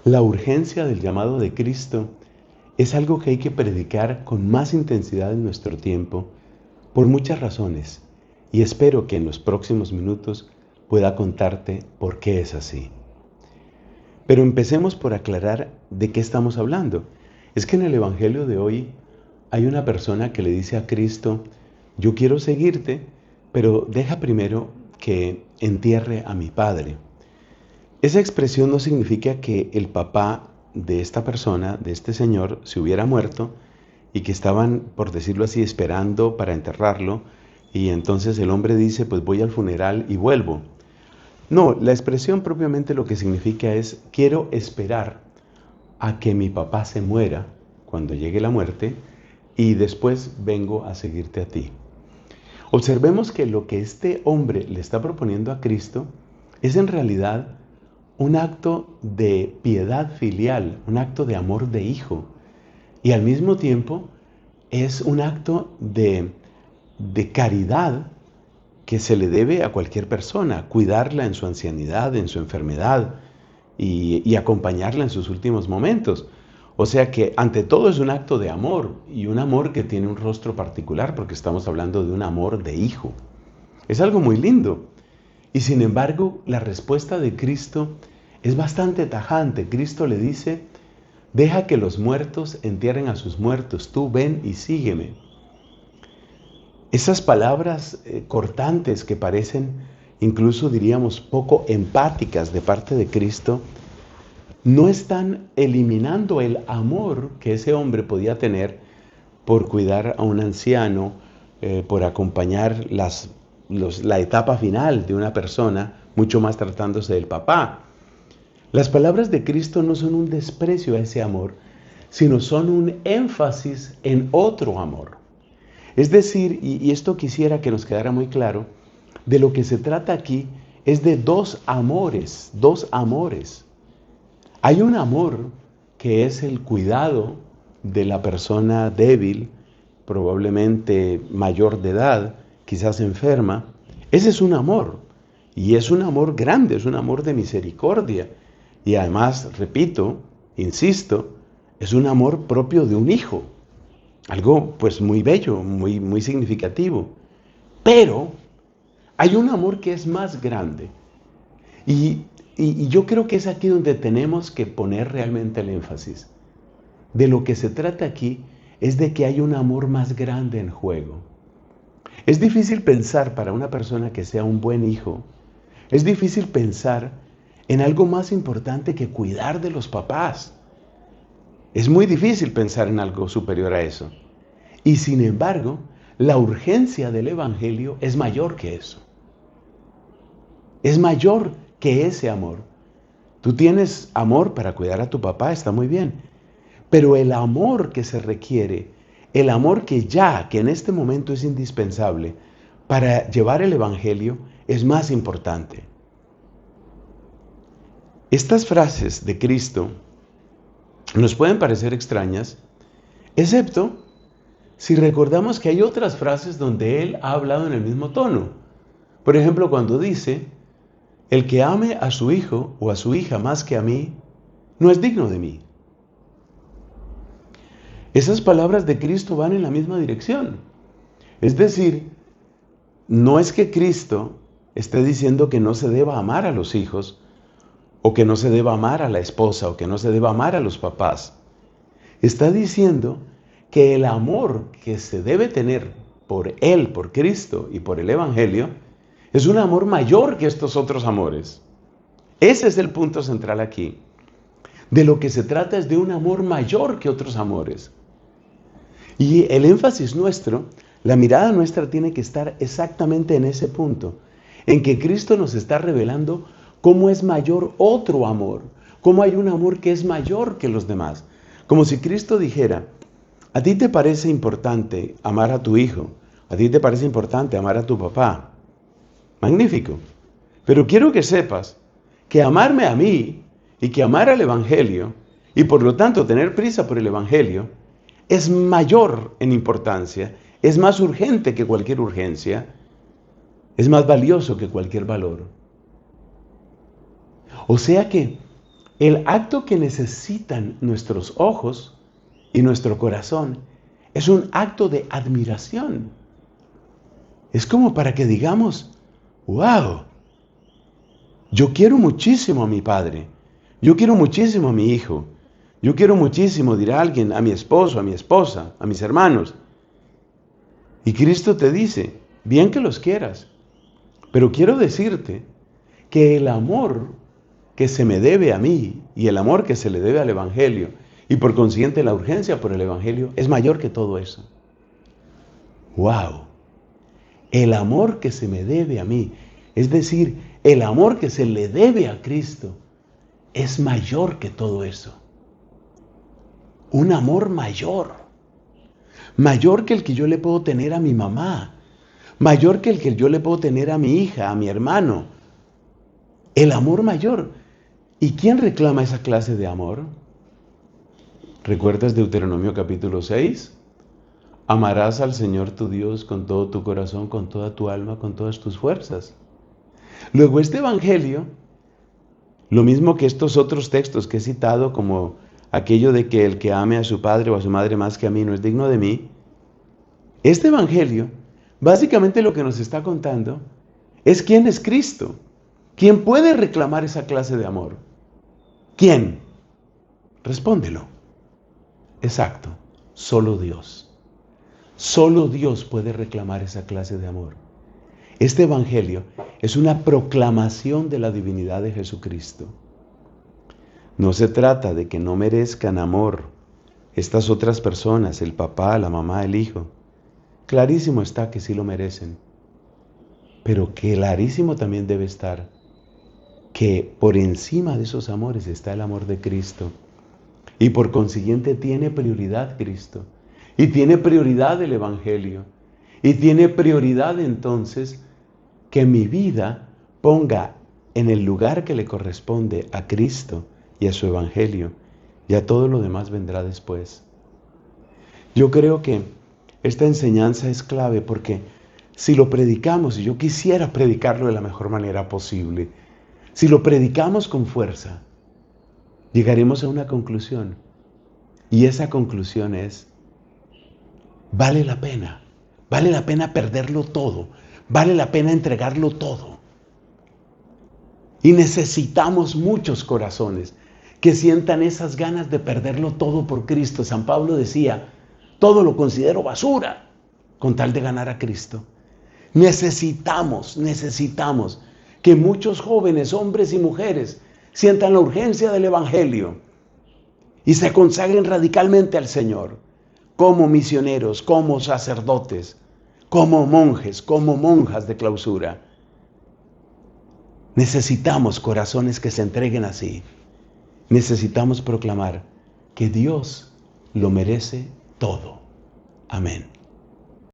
La urgencia del llamado de Cristo es algo que hay que predicar con más intensidad en nuestro tiempo por muchas razones, y espero que en los próximos minutos pueda contarte por qué es así. Pero empecemos por aclarar de qué estamos hablando. Es que en el Evangelio de hoy hay una persona que le dice a Cristo: yo quiero seguirte, pero deja primero que entierre a mi padre. Esa expresión no significa que el papá de esta persona, de este señor, se hubiera muerto y que estaban, por decirlo así, esperando para enterrarlo, y entonces el hombre dice: pues voy al funeral y vuelvo. No, la expresión propiamente lo que significa es: quiero esperar a que mi papá se muera cuando llegue la muerte y después vengo a seguirte a ti. Observemos que lo que este hombre le está proponiendo a Cristo es en realidad un acto de piedad filial, un acto de amor de hijo, y al mismo tiempo es un acto de caridad que se le debe a cualquier persona: cuidarla en su ancianidad, en su enfermedad y acompañarla en sus últimos momentos. O sea que ante todo es un acto de amor, y un amor que tiene un rostro particular porque estamos hablando de un amor de hijo. Es algo muy lindo. Y sin embargo, la respuesta de Cristo es bastante tajante. Cristo le dice: deja que los muertos entierren a sus muertos, tú ven y sígueme. Esas palabras cortantes que parecen, incluso diríamos, poco empáticas de parte de Cristo, no están eliminando el amor que ese hombre podía tener por cuidar a un anciano, por acompañar la etapa final de una persona, mucho más tratándose del papá. Las palabras de Cristo no son un desprecio a ese amor, sino son un énfasis en otro amor. Es decir, y esto quisiera que nos quedara muy claro, de lo que se trata aquí es de dos amores, dos amores. Hay un amor que es el cuidado de la persona débil, probablemente mayor de edad, quizás enferma. Ese es un amor, y es un amor grande, es un amor de misericordia. Y además, repito, insisto, es un amor propio de un hijo. Algo pues muy bello, muy significativo. Pero hay un amor que es más grande. Y yo creo que es aquí donde tenemos que poner realmente el énfasis. De lo que se trata aquí es de que hay un amor más grande en juego. Es difícil pensar para una persona que sea un buen hijo, es difícil pensar en algo más importante que cuidar de los papás. Es muy difícil pensar en algo superior a eso. Y sin embargo, la urgencia del Evangelio es mayor que eso. Es mayor que ese amor. Tú tienes amor para cuidar a tu papá, está muy bien. Pero el amor que se requiere, el amor que en este momento es indispensable para llevar el Evangelio, es más importante. Estas frases de Cristo nos pueden parecer extrañas, excepto si recordamos que hay otras frases donde Él ha hablado en el mismo tono. Por ejemplo, cuando dice: el que ame a su hijo o a su hija más que a mí, no es digno de mí. Esas palabras de Cristo van en la misma dirección. Es decir, no es que Cristo esté diciendo que no se deba amar a los hijos, o que no se deba amar a la esposa, o que no se deba amar a los papás. Está diciendo que el amor que se debe tener por Él, por Cristo y por el Evangelio, es un amor mayor que estos otros amores. Ese es el punto central aquí. De lo que se trata es de un amor mayor que otros amores. Y el énfasis nuestro, la mirada nuestra tiene que estar exactamente en ese punto, en que Cristo nos está revelando cómo es mayor otro amor, cómo hay un amor que es mayor que los demás. Como si Cristo dijera: a ti te parece importante amar a tu hijo, a ti te parece importante amar a tu papá. Magnífico. Pero quiero que sepas que amarme a mí y que amar al Evangelio, y por lo tanto tener prisa por el Evangelio, es mayor en importancia, es más urgente que cualquier urgencia, es más valioso que cualquier valor. O sea que El acto que necesitan nuestros ojos y nuestro corazón es un acto de admiración. Es como para que digamos, wow, yo quiero muchísimo a mi padre, yo quiero muchísimo a mi hijo, yo quiero muchísimo, dirá alguien, a mi esposo, a mi esposa, a mis hermanos. Y Cristo te dice, bien que los quieras, pero quiero decirte que el amor que se me debe a mí y el amor que se le debe al Evangelio y por consiguiente la urgencia por el Evangelio es mayor que todo eso. ¡Wow! El amor que se me debe a mí, es decir, el amor que se le debe a Cristo, es mayor que todo eso. Un amor mayor. Mayor que el que yo le puedo tener a mi mamá. Mayor que el que yo le puedo tener a mi hija, a mi hermano. El amor mayor. ¿Y quién reclama esa clase de amor? ¿Recuerdas Deuteronomio capítulo 6? Amarás al Señor tu Dios con todo tu corazón, con toda tu alma, con todas tus fuerzas. Luego este Evangelio, lo mismo que estos otros textos que he citado, como aquello de que el que ame a su padre o a su madre más que a mí no es digno de mí, este Evangelio, básicamente lo que nos está contando es quién es Cristo. ¿Quién puede reclamar esa clase de amor? ¿Quién? Respóndelo. Exacto, solo Dios. Solo Dios puede reclamar esa clase de amor. Este Evangelio es una proclamación de la divinidad de Jesucristo. No se trata de que no merezcan amor estas otras personas, el papá, la mamá, el hijo. Clarísimo está que sí lo merecen. Pero clarísimo también debe estar que por encima de esos amores está el amor de Cristo. Y por consiguiente tiene prioridad Cristo. Y tiene prioridad el Evangelio. Y tiene prioridad entonces que mi vida ponga en el lugar que le corresponde a Cristo y a su Evangelio. Y a todo lo demás vendrá después. Yo creo que esta enseñanza es clave porque si lo predicamos, y yo quisiera predicarlo de la mejor manera posible, si lo predicamos con fuerza, llegaremos a una conclusión. Y esa conclusión es, vale la pena perderlo todo, vale la pena entregarlo todo. Y necesitamos muchos corazones que sientan esas ganas de perderlo todo por Cristo. San Pablo decía, todo lo considero basura con tal de ganar a Cristo. Necesitamos que muchos jóvenes, hombres y mujeres, sientan la urgencia del Evangelio y se consagren radicalmente al Señor, como misioneros, como sacerdotes, como monjes, como monjas de clausura. Necesitamos corazones que se entreguen así. Necesitamos proclamar que Dios lo merece todo. Amén.